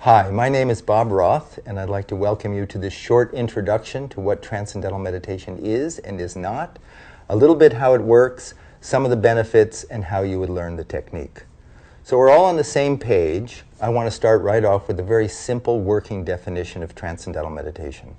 Hi, my name is Bob Roth, and I'd like to welcome you to this short introduction to what Transcendental Meditation is and is not, a little bit how it works, some of the benefits, and how you would learn the technique. So we're all on the same page. I want to start right off with a very simple working definition of Transcendental Meditation.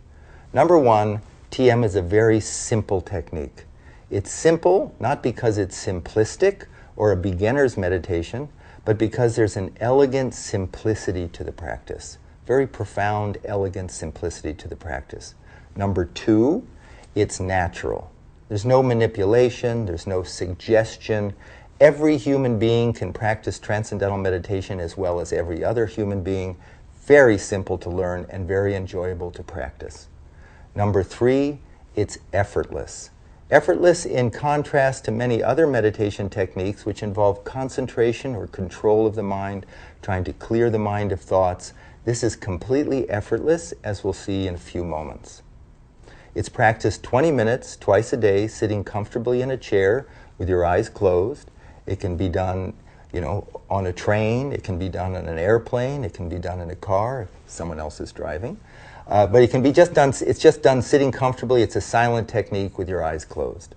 Number one, TM is a very simple technique. It's simple not because it's simplistic or a beginner's meditation, but because there's an elegant simplicity to the practice. Very profound, elegant simplicity to the practice. Number two, it's natural. There's no manipulation, there's no suggestion. Every human being can practice Transcendental Meditation as well as every other human being. Very simple to learn and very enjoyable to practice. Number three, it's effortless. Effortless in contrast to many other meditation techniques which involve concentration or control of the mind, trying to clear the mind of thoughts. This is completely effortless, as we'll see in a few moments. It's practiced 20 minutes twice a day, sitting comfortably in a chair with your eyes closed. It can be done, on a train. It can be done on an airplane. It can be done in a car if someone else is driving. But it can be just done, it's just done sitting comfortably. It's a silent technique with your eyes closed.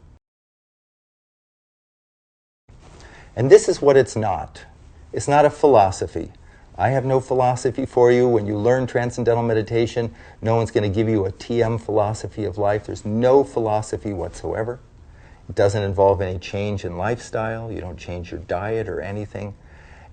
And this is what it's not. It's not a philosophy. I have no philosophy for you. When you learn Transcendental Meditation, no one's going to give you a TM philosophy of life. There's no philosophy whatsoever. It doesn't involve any change in lifestyle. You don't change your diet or anything.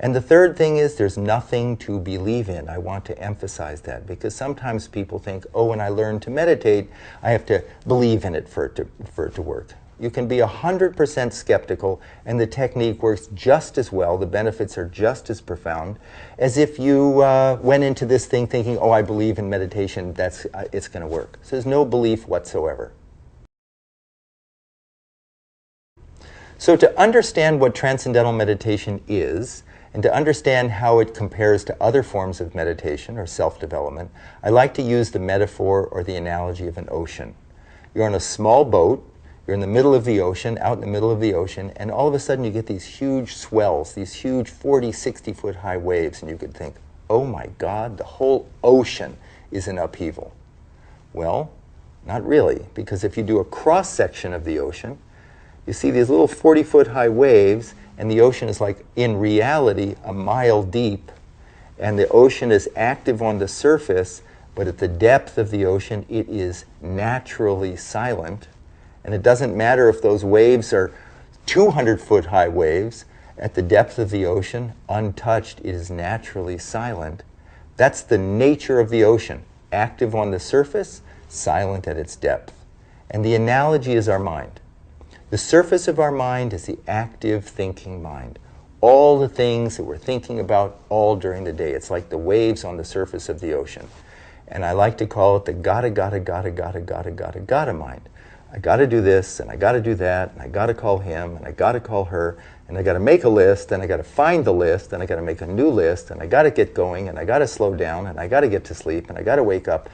And the third thing is there's nothing to believe in. I want to emphasize that because sometimes people think, when I learn to meditate, I have to believe in it for it to work. You can be 100% skeptical and the technique works just as well, the benefits are just as profound, as if you went into this thing thinking, I believe in meditation, it's going to work. So there's no belief whatsoever. So to understand what Transcendental Meditation is, and to understand how it compares to other forms of meditation or self-development, I like to use the metaphor or the analogy of an ocean. You're on a small boat, you're in the middle of the ocean, out in the middle of the ocean, and all of a sudden you get these huge swells, these huge 40, 60-foot high waves, and you could think, oh my God, the whole ocean is in upheaval. Well, not really, because if you do a cross-section of the ocean, you see these little 40-foot high waves, and the ocean is like, in reality, a mile deep. And the ocean is active on the surface, but at the depth of the ocean, it is naturally silent. And it doesn't matter if those waves are 200-foot high waves. At the depth of the ocean, untouched, it is naturally silent. That's the nature of the ocean. Active on the surface, silent at its depth. And the analogy is our mind. The surface of our mind is the active thinking mind. All the things that we're thinking about all during the day. It's like the waves on the surface of the ocean. And I like to call it the gotta mind. I gotta do this, and I gotta do that, and I gotta call him, and I gotta call her, and I gotta make a list, and I gotta find the list, and I gotta make a new list, and I gotta get going, and I gotta slow down, and I gotta get to sleep, and I gotta wake up.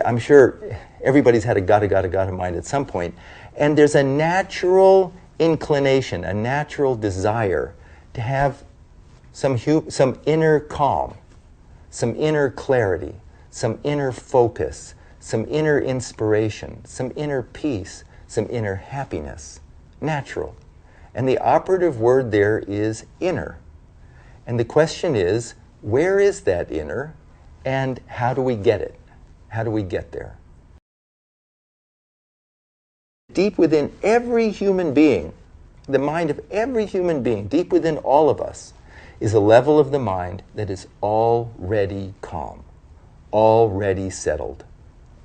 I'm sure everybody's had a gotta mind at some point. And there's a natural inclination, a natural desire to have some inner calm, some inner clarity, some inner focus, some inner inspiration, some inner peace, some inner happiness. Natural. And the operative word there is inner. And the question is, where is that inner, and how do we get it? How do we get there? Deep within every human being, the mind of every human being, deep within all of us, is a level of the mind that is already calm, already settled,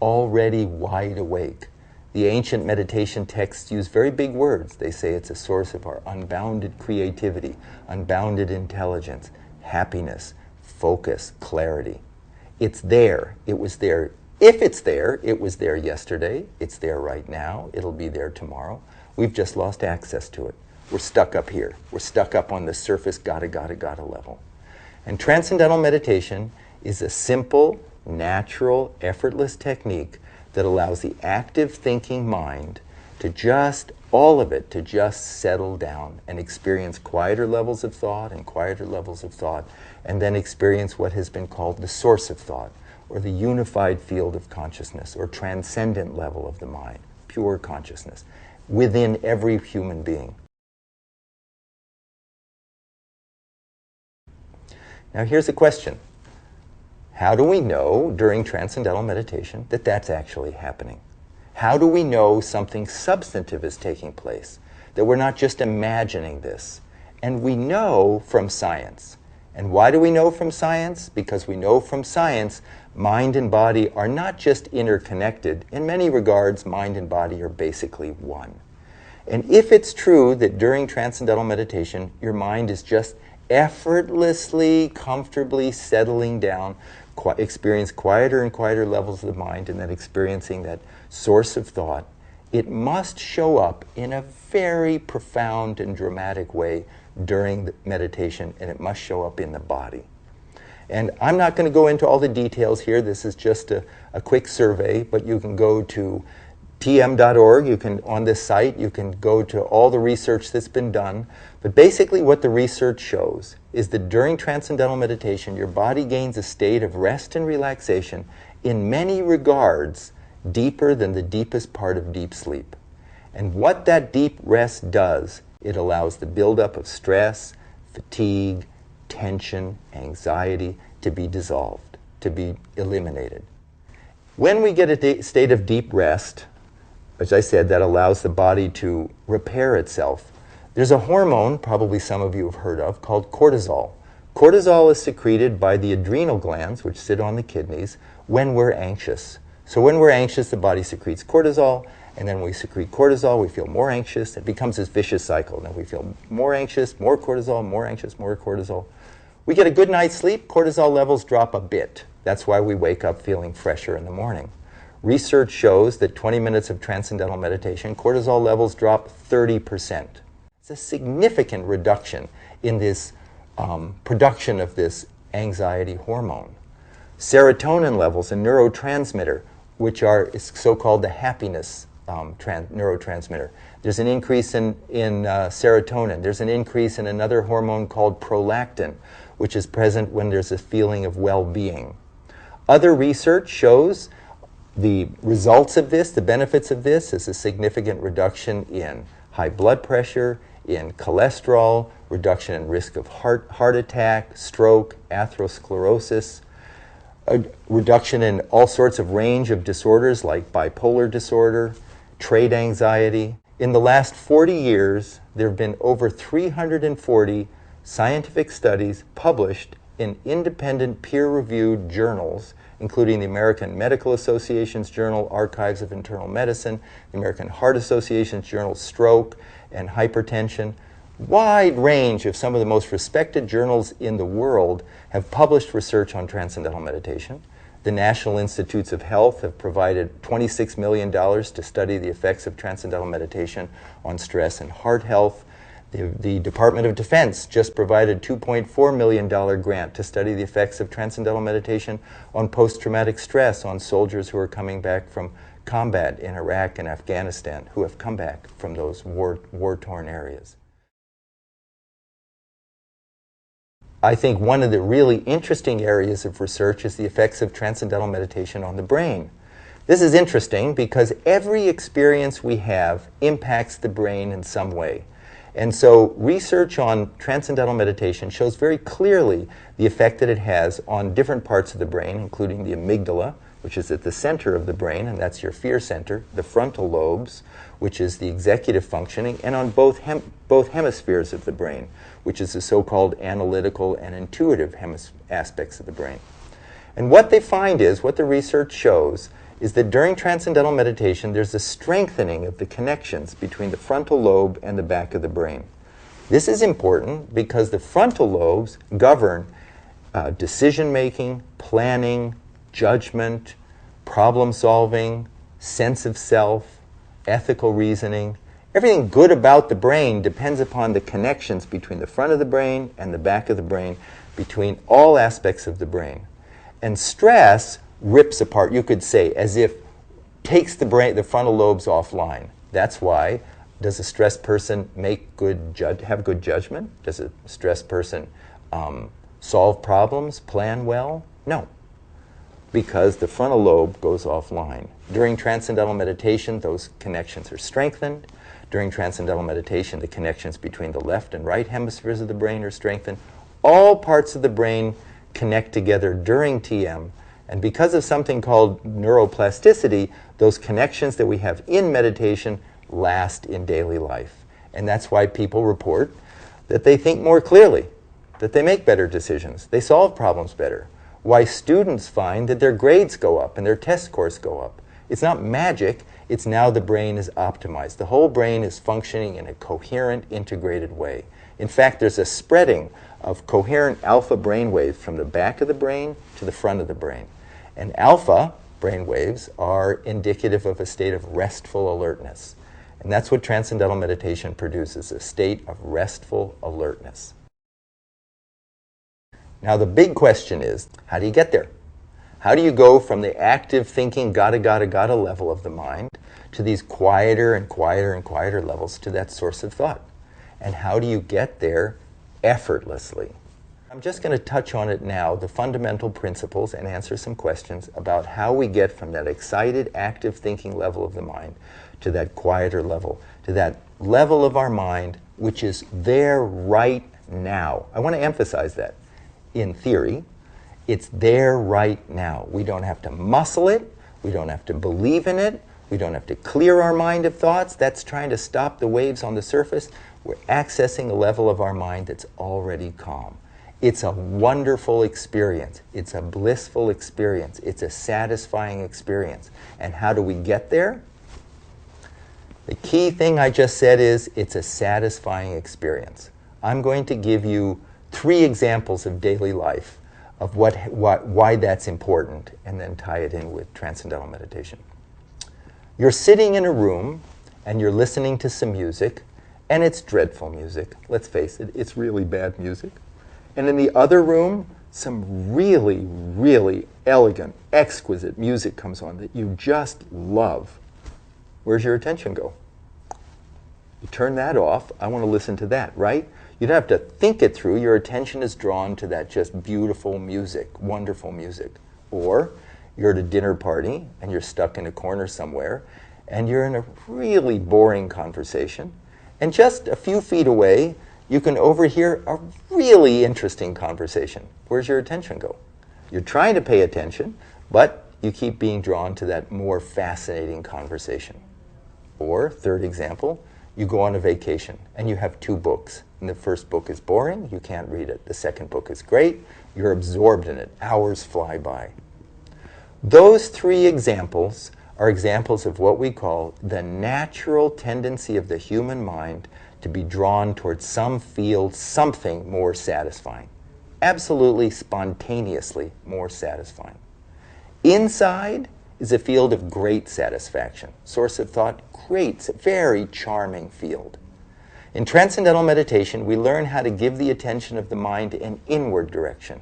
already wide awake. The ancient meditation texts use very big words. They say it's a source of our unbounded creativity, unbounded intelligence, happiness, focus, clarity. It's there. It was there. If it's there, it was there yesterday. It's there right now. It'll be there tomorrow. We've just lost access to it. We're stuck up here. We're stuck up on the surface gotta level. And Transcendental Meditation is a simple, natural, effortless technique that allows the active thinking mind to just, all of it, to just settle down and experience quieter levels of thought and quieter levels of thought, and then experience what has been called the source of thought, or the unified field of consciousness, or transcendent level of the mind, pure consciousness, within every human being. Now here's a question. How do we know during transcendental meditation that that's actually happening? How do we know something substantive is taking place, that we're not just imagining this? And we know from science. And why do we know from science? Because we know from science mind and body are not just interconnected. In many regards, mind and body are basically one. And if it's true that during transcendental meditation, your mind is just effortlessly, comfortably settling down, experience quieter and quieter levels of the mind, and then experiencing that source of thought, it must show up in a very profound and dramatic way during the meditation, and it must show up in the body. And I'm not going to go into all the details here. This is just a quick survey, but you can go to tm.org. You can, on this site, you can go to all the research that's been done. But basically what the research shows is that during transcendental meditation, your body gains a state of rest and relaxation in many regards deeper than the deepest part of deep sleep. And what that deep rest does, it allows the buildup of stress, fatigue, tension, anxiety to be dissolved, to be eliminated. When we get a state of deep rest, as I said, that allows the body to repair itself, there's a hormone, probably some of you have heard of, called cortisol. Cortisol is secreted by the adrenal glands, which sit on the kidneys, when we're anxious. So when we're anxious, the body secretes cortisol, and then we secrete cortisol, we feel more anxious. It becomes this vicious cycle. Then we feel more anxious, more cortisol, more anxious, more cortisol. We get a good night's sleep, cortisol levels drop a bit. That's why we wake up feeling fresher in the morning. Research shows that 20 minutes of transcendental meditation, cortisol levels drop 30%. It's a significant reduction in this production of this anxiety hormone. Serotonin levels, a neurotransmitter, which are so-called the happiness neurotransmitter. There's an increase in serotonin. There's an increase in another hormone called prolactin, which is present when there's a feeling of well-being. Other research shows the results of this, the benefits of this, is a significant reduction in high blood pressure, in cholesterol, reduction in risk of heart attack, stroke, atherosclerosis, a reduction in all sorts of range of disorders like bipolar disorder, trait anxiety. In the last 40 years, there have been over 340 scientific studies published in independent peer-reviewed journals, including the American Medical Association's journal, Archives of Internal Medicine, the American Heart Association's journal, Stroke and Hypertension. Wide range of some of the most respected journals in the world have published research on transcendental meditation. The National Institutes of Health have provided $26 million to study the effects of transcendental meditation on stress and heart health. The Department of Defense just provided a $2.4 million grant to study the effects of transcendental meditation on post-traumatic stress on soldiers who are coming back from combat in Iraq and Afghanistan, who have come back from those war-torn areas. I think one of the really interesting areas of research is the effects of transcendental meditation on the brain. This is interesting because every experience we have impacts the brain in some way. And so research on transcendental meditation shows very clearly the effect that it has on different parts of the brain, including the amygdala, which is at the center of the brain, and that's your fear center, the frontal lobes, which is the executive functioning, and on both hemispheres of the brain, which is the so-called analytical and intuitive aspects of the brain. And what they find is, what the research shows, is that during transcendental meditation, there's a strengthening of the connections between the frontal lobe and the back of the brain. This is important because the frontal lobes govern decision-making, planning, judgment, problem-solving, sense of self, ethical reasoning. Everything good about the brain depends upon the connections between the front of the brain and the back of the brain, between all aspects of the brain. And stress rips apart, you could say, as if takes the frontal lobes offline. That's why, does a stressed person have good judgment? Does a stressed person solve problems, plan well? No, because the frontal lobe goes offline. During transcendental meditation, those connections are strengthened. During transcendental meditation, the connections between the left and right hemispheres of the brain are strengthened. All parts of the brain connect together during TM, and because of something called neuroplasticity, those connections that we have in meditation last in daily life. And that's why people report that they think more clearly, that they make better decisions, they solve problems better. Why students find that their grades go up and their test scores go up. It's not magic, it's now the brain is optimized. The whole brain is functioning in a coherent, integrated way. In fact, there's a spreading of coherent alpha brain waves from the back of the brain to the front of the brain. And alpha brain waves are indicative of a state of restful alertness. And that's what transcendental meditation produces, a state of restful alertness. Now the big question is, how do you get there? How do you go from the active thinking, gotta level of the mind to these quieter and quieter and quieter levels to that source of thought? And how do you get there effortlessly? I'm just going to touch on it now, the fundamental principles, and answer some questions about how we get from that excited, active thinking level of the mind to that quieter level, to that level of our mind which is there right now. I want to emphasize that. In theory, it's there right now. We don't have to muscle it. We don't have to believe in it. We don't have to clear our mind of thoughts. That's trying to stop the waves on the surface. We're accessing a level of our mind that's already calm. It's a wonderful experience. It's a blissful experience. It's a satisfying experience. And how do we get there? The key thing I just said is it's a satisfying experience. I'm going to give you 3 examples of daily life of why that's important, and then tie it in with transcendental meditation. You're sitting in a room and you're listening to some music, and it's dreadful music. Let's face it, it's really bad music. And in the other room, some really, really elegant, exquisite music comes on that you just love. Where's your attention go? You turn that off. I want to listen to that, right? You don't have to think it through. Your attention is drawn to that just beautiful music, wonderful music. Or you're at a dinner party and you're stuck in a corner somewhere and you're in a really boring conversation, and just a few feet away you can overhear a really interesting conversation. Where's your attention go? You're trying to pay attention, but you keep being drawn to that more fascinating conversation. Or, third example, you go on a vacation and you have 2 books. And the first book is boring, you can't read it. The second book is great, you're absorbed in it. Hours fly by. Those 3 examples are examples of what we call the natural tendency of the human mind to be drawn towards some field, something more satisfying. Absolutely, spontaneously more satisfying. Inside is a field of great satisfaction. Source of thought, great, very charming field. In transcendental meditation, we learn how to give the attention of the mind an inward direction.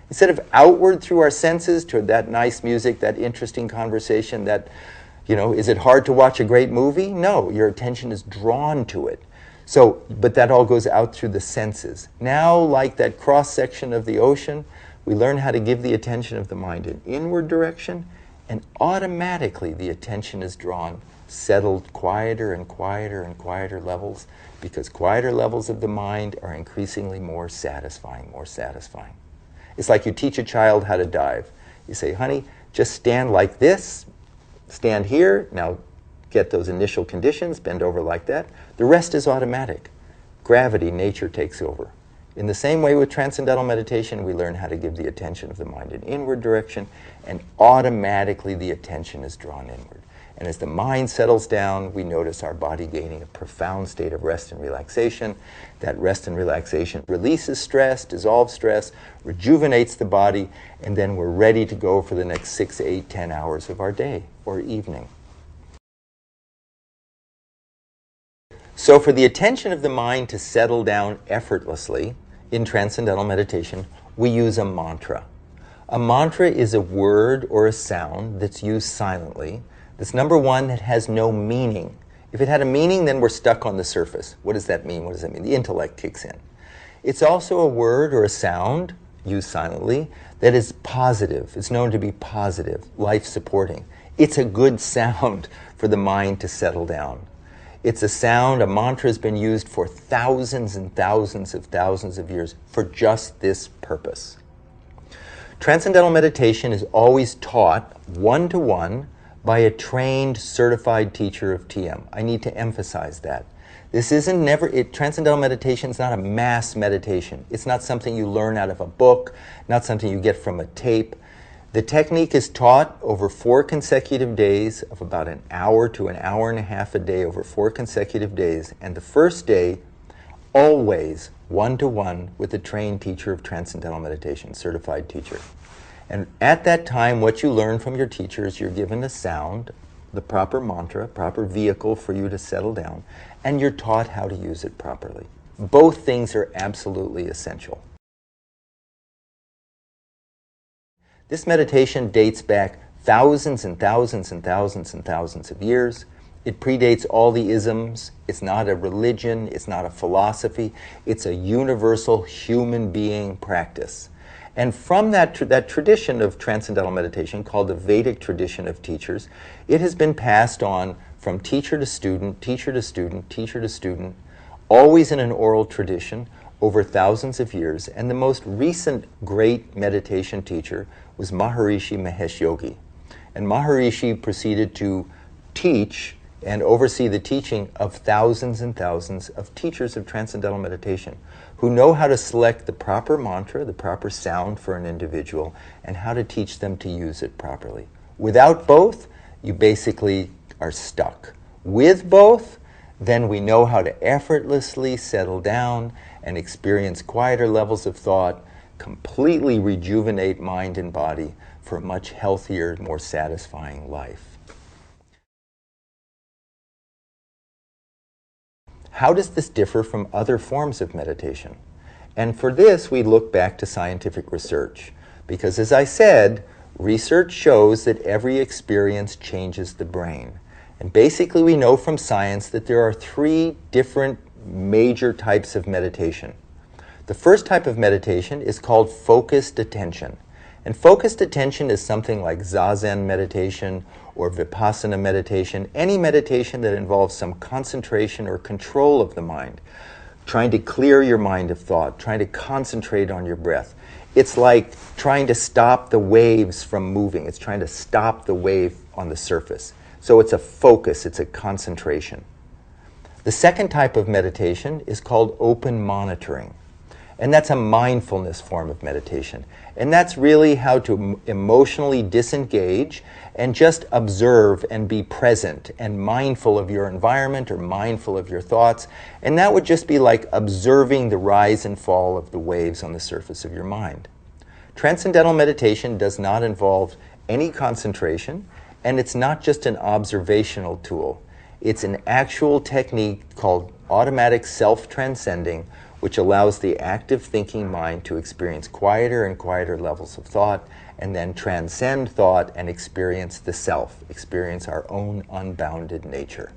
Instead of outward through our senses to that nice music, that interesting conversation, that, is it hard to watch a great movie? No, your attention is drawn to it. So, but that all goes out through the senses. Now, like that cross-section of the ocean, we learn how to give the attention of the mind an inward direction, and automatically the attention is drawn, settled quieter and quieter and quieter levels, because quieter levels of the mind are increasingly more satisfying, more satisfying. It's like you teach a child how to dive. You say, honey, just stand like this, stand here, now get those initial conditions, bend over like that. The rest is automatic. Gravity, nature takes over. In the same way with transcendental meditation, we learn how to give the attention of the mind an inward direction, and automatically the attention is drawn inward. And as the mind settles down, we notice our body gaining a profound state of rest and relaxation. That rest and relaxation releases stress, dissolves stress, rejuvenates the body, and then we're ready to go for the next 6, 8, 10 hours of our day or evening. So for the attention of the mind to settle down effortlessly in transcendental meditation, we use a mantra. A mantra is a word or a sound that's used silently. That's number one, that has no meaning. If it had a meaning, then we're stuck on the surface. What does that mean? What does that mean? The intellect kicks in. It's also a word or a sound, used silently, that is positive. It's known to be positive, life-supporting. It's a good sound for the mind to settle down. It's a sound, a mantra has been used for thousands and thousands of years for just this purpose. Transcendental meditation is always taught one-to-one by a trained, certified teacher of TM. I need to emphasize that. This isn't transcendental meditation is not a mass meditation. It's not something you learn out of a book, not something you get from a tape. The technique is taught over 4 consecutive days of about an hour to an hour and a half a day over 4 consecutive days. And the first day, always one-to-one with a trained teacher of transcendental meditation, certified teacher. And at that time, what you learn from your teacher is you're given a sound, the proper mantra, proper vehicle for you to settle down, and you're taught how to use it properly. Both things are absolutely essential. This meditation dates back thousands and thousands and thousands and thousands of years. It predates all the isms. It's not a religion. It's not a philosophy. It's a universal human being practice. And from that tradition of transcendental meditation, called the Vedic tradition of teachers, it has been passed on from teacher to student, teacher to student, teacher to student, always in an oral tradition over thousands of years. And the most recent great meditation teacher was Maharishi Mahesh Yogi. And Maharishi proceeded to teach and oversee the teaching of thousands and thousands of teachers of transcendental meditation who know how to select the proper mantra, the proper sound for an individual, and how to teach them to use it properly. Without both, you basically are stuck. With both, then we know how to effortlessly settle down and experience quieter levels of thought, completely rejuvenate mind and body for a much healthier, more satisfying life. How does this differ from other forms of meditation? And for this, we look back to scientific research. Because as I said, research shows that every experience changes the brain. And basically, we know from science that there are 3 different major types of meditation. The first type of meditation is called focused attention. And focused attention is something like Zazen meditation or Vipassana meditation, any meditation that involves some concentration or control of the mind, trying to clear your mind of thought, trying to concentrate on your breath. It's like trying to stop the waves from moving. It's trying to stop the wave on the surface. So it's a focus, it's a concentration. The second type of meditation is called open monitoring. And that's a mindfulness form of meditation. And that's really how to emotionally disengage and just observe and be present and mindful of your environment or mindful of your thoughts. And that would just be like observing the rise and fall of the waves on the surface of your mind. Transcendental meditation does not involve any concentration, and it's not just an observational tool. It's an actual technique called automatic self-transcending, which allows the active thinking mind to experience quieter and quieter levels of thought and then transcend thought and experience the self, experience our own unbounded nature.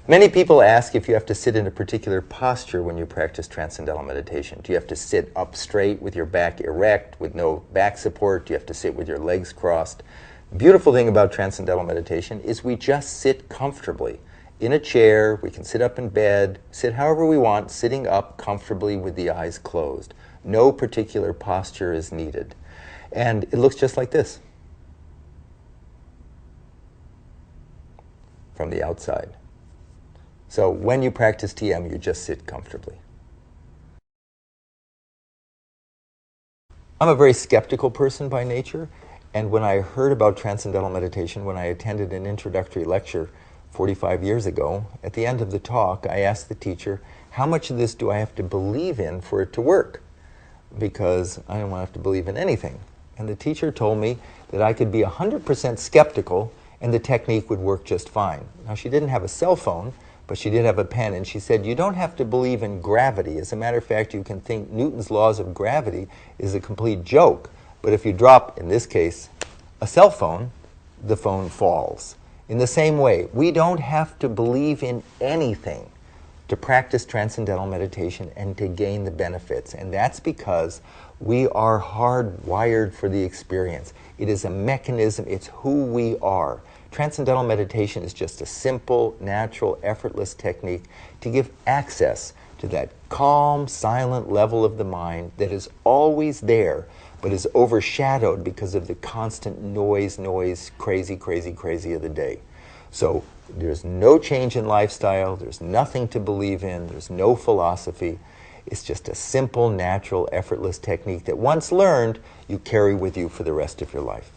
Many people ask if you have to sit in a particular posture when you practice transcendental meditation. Do you have to sit up straight with your back erect, with no back support? Do you have to sit with your legs crossed? The beautiful thing about transcendental meditation is we just sit comfortably. In a chair, we can sit up in bed, sit however we want, sitting up comfortably with the eyes closed. No particular posture is needed. And it looks just like this from the outside. So when you practice TM, you just sit comfortably. I'm a very skeptical person by nature, and when I heard about transcendental meditation, when I attended an introductory lecture 45 years ago, at the end of the talk, I asked the teacher, how much of this do I have to believe in for it to work? Because I don't want to have to believe in anything. And the teacher told me that I could be 100% skeptical and the technique would work just fine. Now, she didn't have a cell phone, but she did have a pen, and she said, you don't have to believe in gravity. As a matter of fact, you can think Newton's laws of gravity is a complete joke. But if you drop, in this case, a cell phone, the phone falls. In the same way, we don't have to believe in anything to practice transcendental meditation and to gain the benefits. And that's because we are hardwired for the experience. It is a mechanism. It's who we are. Transcendental meditation is just a simple, natural, effortless technique to give access to that calm, silent level of the mind that is always there, but is overshadowed because of the constant noise, crazy of the day. So there's no change in lifestyle, there's nothing to believe in, there's no philosophy. It's just a simple, natural, effortless technique that once learned, you carry with you for the rest of your life.